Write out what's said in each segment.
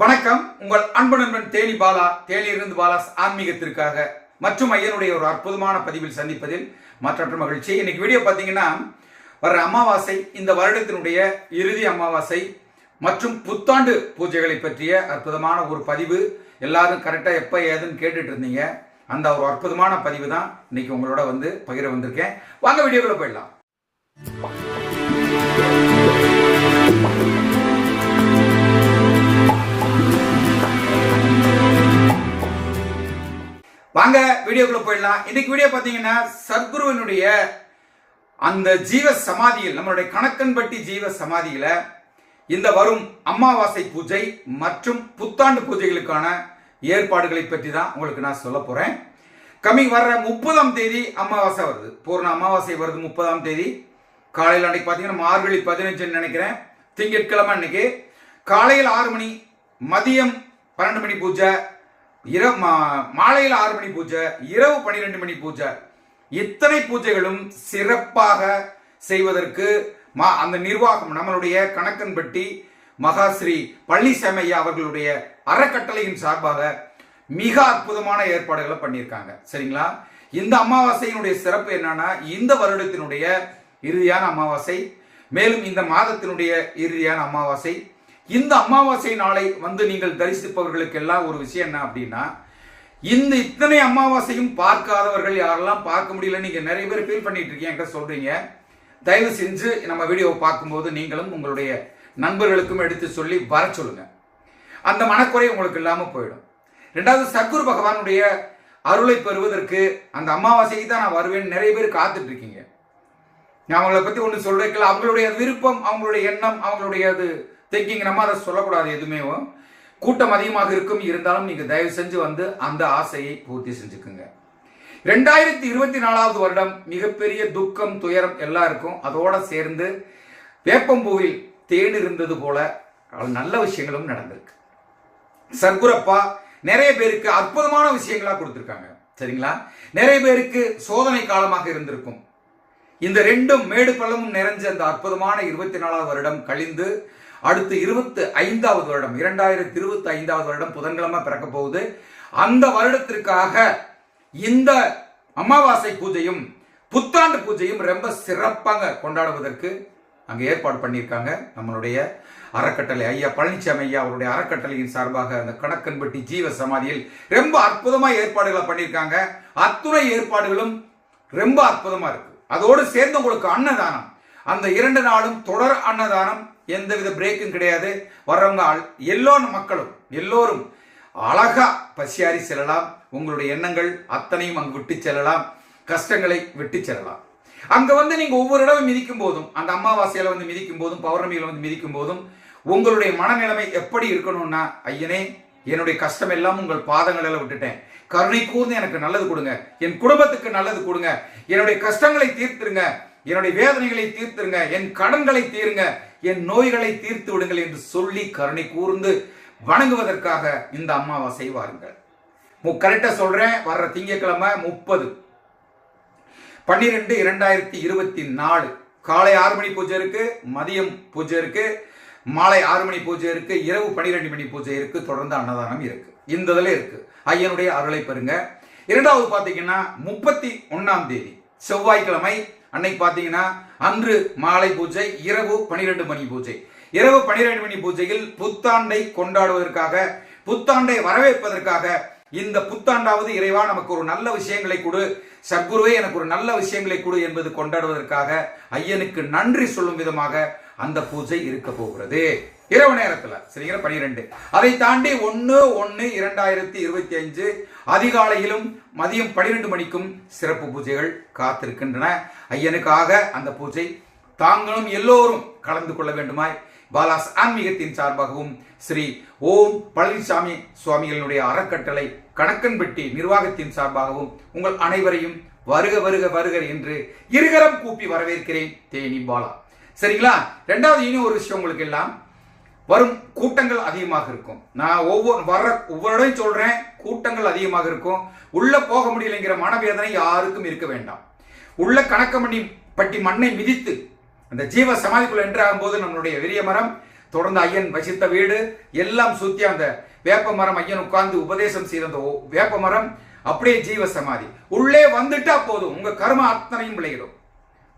வணக்கம். உங்கள் அன்பு நண்பன் தேனி பாலா, தேனியிலிருந்து பாலாஸ் ஆன்மீகத்திற்காக மற்றும் ஐயனுடைய ஒரு அற்புதமான பதிவில் சந்திப்பதில் மற்றற்ற மகிழ்ச்சி. இன்னைக்கு வீடியோ பார்த்தீங்கன்னா, வர்ற அமாவாசை, இந்த வருடத்தினுடைய இறுதி அமாவாசை மற்றும் புத்தாண்டு பூஜைகளை பற்றிய அற்புதமான ஒரு பதிவு. எல்லாரும் கரெக்டாக எப்போ ஏதுன்னு கேட்டுட்டு இருந்தீங்க. அந்த ஒரு அற்புதமான பதிவு தான் இன்னைக்கு உங்களோட பகிர வந்திருக்கேன். வாங்க வீடியோக்குள்ள போயிடலாம். வாங்க வீடியோக்குள்ள போயிடலாம். இன்னைக்கு வீடியோ பார்த்தீங்கன்னா, சத்குருவினுடைய அந்த ஜீவ சமாதியில், நம்மளுடைய கணக்கன்பட்டி ஜீவ சமாதியில இந்த வரும் அமாவாசை பூஜை மற்றும் புத்தாண்டு பூஜைகளுக்கான ஏற்பாடுகளை பற்றி தான் உங்களுக்கு நான் சொல்ல போறேன். வர்ற 30ஆம் தேதி அமாவாசை வருது, பூர்ண அமாவாசை வருது 30ஆம் தேதி காலையில். அன்னைக்கு பார்த்தீங்கன்னா மார்கழி 15 நினைக்கிறேன், திங்கட்கிழமை. அன்னைக்கு காலையில் 6 மணி, மதியம் 12 மணி பூஜை, மாலையில் 6 மணி பூஜை, இரவு 12 மணி பூஜை. இத்தனை பூஜைகளும் சிறப்பாக செய்வதற்கு அந்த நிர்வாகம், நம்மளுடைய கணக்கன்பட்டி மகாஸ்ரீ பழனிசாமி ஐயா அவர்களுடைய அறக்கட்டளையின் சார்பாக மிக அற்புதமான ஏற்பாடுகளை பண்ணியிருக்காங்க. சரிங்களா? இந்த அமாவாசையினுடைய சிறப்பு என்னன்னா, இந்த வருடத்தினுடைய இறுதியான அமாவாசை, மேலும் இந்த மாதத்தினுடைய இறுதியான அமாவாசை. இந்த அமாவாசை நாளை நீங்கள் தரிசிப்பவர்களுக்கு எல்லாம் ஒரு விஷயம் என்ன அப்படின்னா, இந்த இத்தனை அமாவாசையும் பார்க்காதவர்கள் யாரெல்லாம் பார்க்க முடியல, நீங்க நிறைய பேர் ஃபீல் பண்ணிட்டு இருக்கீங்க, சொல்றீங்க. தயவு செஞ்சு நம்ம வீடியோவை பார்க்கும்போது நீங்களும் உங்களுடைய நண்பர்களுக்கும் எடுத்து சொல்லி வர சொல்லுங்க. அந்த மனக்குறை உங்களுக்கு இல்லாம போயிடும். ரெண்டாவது, சத்குரு பகவானுடைய அருளை பெறுவதற்கு அந்த அமாவாசைக்கு தான் நான் வருவேன் நிறைய பேர் காத்துட்டு இருக்கீங்க. நான் அவங்கள பத்தி ஒன்று சொல்றேன், அவங்களுடைய விருப்பம், அவங்களுடைய எண்ணம், அவங்களுடைய திங்கிங், நம்ம அதை சொல்லக்கூடாது. எதுவுமே கூட்டம் அதிகமாக இருக்கும், இருந்தாலும் நீங்க தயவு செஞ்சு அந்த ஆசையை பூர்த்தி செஞ்சுக்குங்க. 2024ஆவது வருடம் மிகப்பெரிய துக்கம், துயரம் எல்லாம் இருக்கும். அதோட சேர்ந்து வேப்பம்பூவில் தேன் இருந்தது போல நல்ல விஷயங்களும் நடந்திருக்கு. சத்குரப்பா நிறைய பேருக்கு அற்புதமான விஷயங்களா கொடுத்திருக்காங்க. சரிங்களா? நிறைய பேருக்கு சோதனை காலமாக இருந்திருக்கும். இந்த ரெண்டும் மேடு பள்ளமும் நிறைஞ்ச அந்த அற்புதமான 24ஆவது வருடம் கழிந்து அடுத்து 25ஆவது வருடம், 2025ஆவது வருடம் புதன்கிழமை பிறக்க போகுது. அந்த வருடத்திற்காக இந்த அமாவாசை பூஜையும் புத்தாண்டு பூஜையும் ரொம்ப சிறப்பாக கொண்டாடுவதற்கு அங்க ஏற்பாடு பண்ணியிருக்காங்க. நம்மளுடைய அறக்கட்டளை ஐயா பழனிசாமி ஐயா அவருடைய அறக்கட்டளையின் சார்பாக அந்த கணக்கன்பட்டி ஜீவ சமாதியில் ரொம்ப அற்புதமா ஏற்பாடுகளை பண்ணியிருக்காங்க. அத்துணை ஏற்பாடுகளும் ரொம்ப அற்புதமா இருக்கு. அதோடு சேர்ந்து உங்களுக்கு அன்னதானம், அந்த 2 நாளும் தொடர் அன்னதானம், எந்தவித பிரேக்கும் கிடையாது. வர்றவங்க மக்களும் எல்லோரும் அழகா பசியாரி செல்லலாம். உங்களுடைய எண்ணங்கள் அத்தனையும் அங்கு விட்டு செல்லலாம், கஷ்டங்களை விட்டு செல்லலாம். அங்க நீங்க ஒவ்வொரு இடமும் மிதிக்கும் போதும், அந்த அமாவாசையில மிதிக்கும் போதும், பௌர்ணமியில மிதிக்கும் போதும் உங்களுடைய மனநிலைமை எப்படி இருக்கணும்னா, ஐயனே என்னுடைய கஷ்டம் எல்லாம் உங்கள் பாதங்களில் விட்டுட்டேன், கருணை கூர்ந்து எனக்கு நல்லது கொடுங்க, என் குடும்பத்துக்கு நல்லது கொடுங்க, என்னுடைய கஷ்டங்களை தீர்த்துருங்க, என்னுடைய வேதனைகளை தீர்த்துருங்க, என் கடன்களை தீருங்க, என் நோய்களை தீர்த்து விடுங்கள் என்று சொல்லி கருணை கூர்ந்து வணங்குவதற்காக இந்த அமாவாசை வாருங்கள். கரெக்டா சொல்றேன், வர்ற திங்கட்கிழமை 30/12/2024 காலை 6 மணி பூஜை இருக்கு, மதியம் பூஜை இருக்கு, மாலை 6 மணி பூஜை இருக்கு, இரவு 12 மணி பூஜை இருக்கு, தொடர்ந்து அன்னதானம் இருக்கு. இந்த இதுல இருக்கு. ஐயனுடைய அருளை பெறுங்க. இரண்டாவது பாத்தீங்கன்னா 31ஆம் தேதி செவ்வாய்க்கிழமை அன்னைக்கு பாத்தீங்கன்னா, அன்று மாலை பூஜை, இரவு 12 மணி பூஜை. இரவு 12 மணி பூஜையில் புத்தாண்டை கொண்டாடுவதற்காக, புத்தாண்டை வரவேற்பதற்காக, இந்த புத்தாண்டாவது இறைவா நமக்கு ஒரு நல்ல விஷயங்களை கொடு, சத்குருவே எனக்கு ஒரு நல்ல விஷயங்களை கொடு என்பது கொண்டாடுவதற்காக ஐயனுக்கு நன்றி சொல்லும் விதமாக அந்த பூஜை இருக்க போகிறது இரவு நேரத்தில். சரிங்களா? 12. அதை தாண்டி 1/1/2025 அதிகாலையிலும் மதியம் 12 மணிக்கும் சிறப்பு பூஜைகள் காத்திருக்கின்றன. ஐயனுக்காக அந்த பூஜை தாங்களும் எல்லோரும் கலந்து கொள்ள வேண்டுமாய் பாலாஸ் ஆன்மீகத்தின் சார்பாகவும் ஸ்ரீ ஓம் பழனிசாமி சுவாமிகளுடைய அறக்கட்டளை கணக்கன்பட்டி நிர்வாகத்தின் சார்பாகவும் உங்கள் அனைவரையும் வருக வருக வருக என்று இருகரம் கூப்பி வரவேற்கிறேன். தேனி பாலா. சரிங்களா? ரெண்டாவது இன்னும் ஒரு விஷயம், உங்களுக்கு எல்லாம் வரும் கூட்டங்கள் அதிகமாக இருக்கும். நான் ஒவ்வொரு சொல்றேன், கூட்டங்கள் அதிகமாக இருக்கும். உள்ள போக முடியலைங்கிற மனவேதனை யாருக்கும் இருக்க வேண்டாம். உள்ள கணக்கன்பட்டி மண்ணை மிதித்து அந்த ஜீவ சமாதிக்குள்ள என்ட்ராகும் போது நம்மளுடைய விரிய மரம் தொடர்ந்து ஐயன் வசித்த வீடு எல்லாம் சுத்தி அந்த வேப்ப மரம், ஐயன் உட்கார்ந்து உபதேசம் செய்த அந்த வேப்ப மரம் அப்படியே ஜீவ சமாதி. உள்ளே வந்துட்டா போதும், உங்க கர்ம அத்தனையும் விளையிடும்.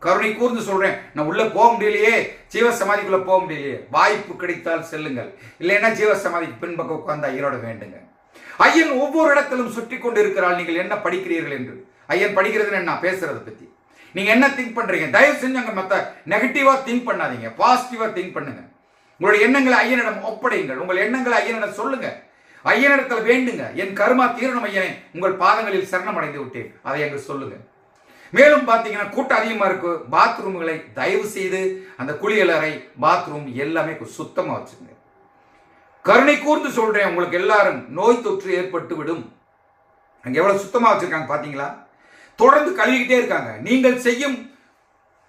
கருணை கூர்ந்து சொல்றேன், நான் உள்ள போக முடியலையே, ஜீவ சமாதிக்குள்ள போக முடியலையே, வாய்ப்பு கிடைத்தால் செல்லுங்கள். இல்லைன்னா ஜீவ சமாதிக்கு பின்பக்கம் உட்கார்ந்து ஐயனோட வேண்டுங்க. ஐயன் ஒவ்வொரு இடத்திலும் சுற்றி கொண்டு இருக்கிறாள். நீங்கள் என்ன படிக்கிறீர்கள் என்று. ஐயன் படிக்கிறதுன்னு என்ன பேசுறதை பத்தி நீங்க என்ன திங்க் பண்றீங்க? தயவு செஞ்சு அங்க மத்த நெகட்டிவா திங்க் பண்ணாதீங்க, பாசிட்டிவா திங்க் பண்ணுங்க. உங்களுடைய எண்ணங்களை ஐயனிடம் ஒப்படையுங்கள். உங்கள் எண்ணங்களை ஐயனிடம் சொல்லுங்க, ஐயனிடத்தில் வேண்டுங்க. என் கர்மா தீரணும் ஐயனே, உங்கள் பாதங்களில் சரணம் அடைந்து விட்டேன், அதை எங்க சொல்லுங்க. மேலும் பாத்தீங்கன்னா கூட்டம் அதிகமா இருக்கு. பாத்ரூம்களை தயவு செய்து அந்த குளியலறை, பாத்ரூம் எல்லாமே சுத்தமா வச்சுங்க. கருணை கூர்ந்து சொல்றேன், உங்களுக்கு எல்லாரும் நோய் தொற்று ஏற்பட்டு விடும். அங்க எவ்வளவு சுத்தமா வச்சிருக்காங்க பாத்தீங்களா? தொடர்ந்து கழுவிக்கிட்டே இருக்காங்க. நீங்கள் செய்யும்,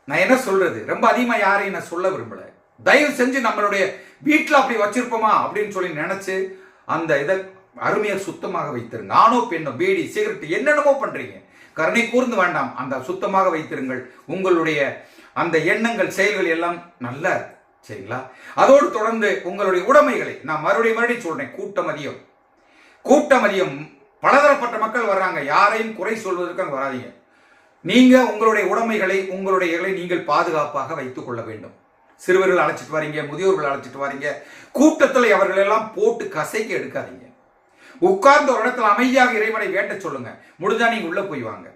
நான் என்ன சொல்றது, ரொம்ப அதிகமா யாரையும் நான் சொல்ல விரும்பல. தயவு செஞ்சு நம்மளுடைய வீட்டில் அப்படி வச்சிருப்போமா அப்படின்னு சொல்லி நினைச்சு அந்த இதை அருமையை சுத்தமாக வைத்திருங்க. ஆணோ பெண்ணோ பீடி சிகரெட் என்னென்னமோ பண்றீங்க, கருணை கூர்ந்து வேண்டாம், அந்த சுத்தமாக வைத்திருங்கள். உங்களுடைய அந்த எண்ணங்கள் செயல்கள் எல்லாம் நல்லா இருக்கு, சரிங்களா? அதோடு தொடர்ந்து உங்களுடைய உடைமைகளை நான் மறுபடியும் சொல்றேன், கூட்டமதியம் பலதரப்பட்ட மக்கள் வர்றாங்க, யாரையும் குறை சொல்வதற்கு அங்க வராதீங்க. நீங்க உங்களுடைய உடைமைகளை, உங்களுடைய நீங்கள் பாதுகாப்பாக வைத்துக் கொள்ள வேண்டும். சிறுவர்கள் அழைச்சிட்டு வரீங்க, முதியோர்கள் அழைச்சிட்டு வரீங்க, கூட்டத்தில் அவர்கள் எல்லாம் போட்டு கசைக்கு எடுக்காதீங்க. உட்கார்ந்த ஒரு இடத்துல அமைதியாக இறைவனை வேண்ட சொல்லுங்க. முடிஞ்சா நீங்க உள்ள போய் வாங்க.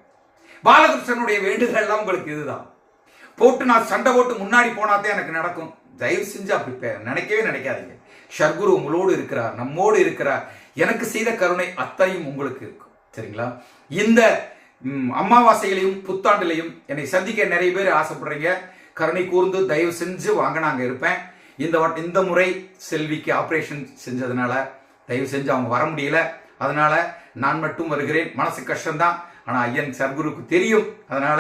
பாலகிருஷ்ணனுடைய வேண்டுதல் எல்லாம் உங்களுக்கு இதுதான். போட்டு நான் சண்டை போட்டு முன்னாடி போனாதான் எனக்கு நடக்கும். தயவு செஞ்சு அப்படி நினைக்கவே நினைக்காதீங்க. சர்க்குரு உங்களோடு இருக்கிறார், நம்மோடு இருக்கிறார். எனக்கு செய்த கருணை அத்தனையும் உங்களுக்கு இருக்கும், சரிங்களா? இந்த அமாவாசைகளையும் புத்தாண்டுலையும் என்னை சந்திக்க நிறைய பேர் ஆசைப்படுறீங்க. கருணை கூர்ந்து தயவு செஞ்சு வாங்க, நாங்க இருப்பேன். இந்த முறை செல்விக்கு ஆபரேஷன் செஞ்சதுனால தயவு செஞ்சு அவங்க வர முடியல, அதனால நான் மட்டும் வருகிறேன். மனசு கஷ்டம்தான், ஆனா ஐயன் சர்க்குருக்கு தெரியும். அதனால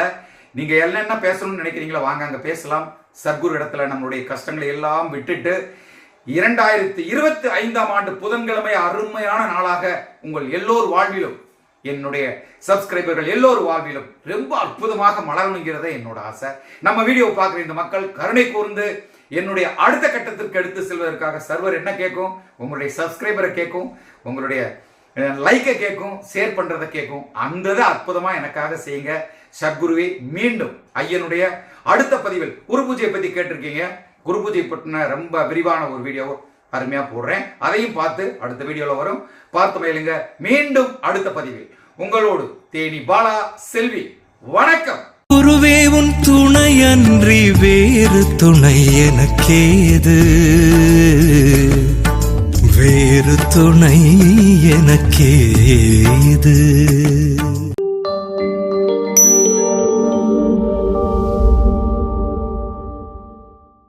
நீங்க என்ன பேசணும்னு நினைக்கிறீங்களோ வாங்க, அங்க பேசலாம். சர்க்குரு இடத்துல நம்மளுடைய கஷ்டங்களை எல்லாம் விட்டுட்டு 2025ஆம் ஆண்டு புதன்கிழமை அருமையான நாளாக உங்கள் எல்லோர் வாழ்விலும், என்னுடைய சப்ஸ்கிரைபர்கள் எல்லோர் வாழ்விலும் ரொம்ப அற்புதமாக மலரணுங்கிறத என்னோட ஆசை. நம்ம வீடியோ பார்க்குற இந்த மக்கள் கருணை கூர்ந்து என்னுடைய அடுத்த கட்டத்திற்கு எடுத்து செல்வதற்காக சர்வர் என்ன கேட்கும்? உங்களுடைய சப்ஸ்கிரைபரை கேட்கும், உங்களுடைய லைக்கை கேட்கும், ஷேர் பண்றதை கேட்கும். அந்த அற்புதமா எனக்காக செய்யுங்க. சத்குருவே, மீண்டும் ஐயனுடைய அடுத்த பதிவில் குரு பூஜையை பத்தி கேட்டிருக்கீங்க. குரு பூஜை பற்றின ரொம்ப விரிவான ஒரு வீடியோ அருமையா போடுறேன், அதையும் பார்த்து அடுத்த வீடியோல வரும், பார்த்து மயிலுங்க. மீண்டும் அடுத்த பதிவில் உங்களோடு தேனி பாலா செல்வி. வணக்கம். குருவே உன் துணையன்றி வேறு துணை எனக்கேது, வேறு துணை எனக்கேது.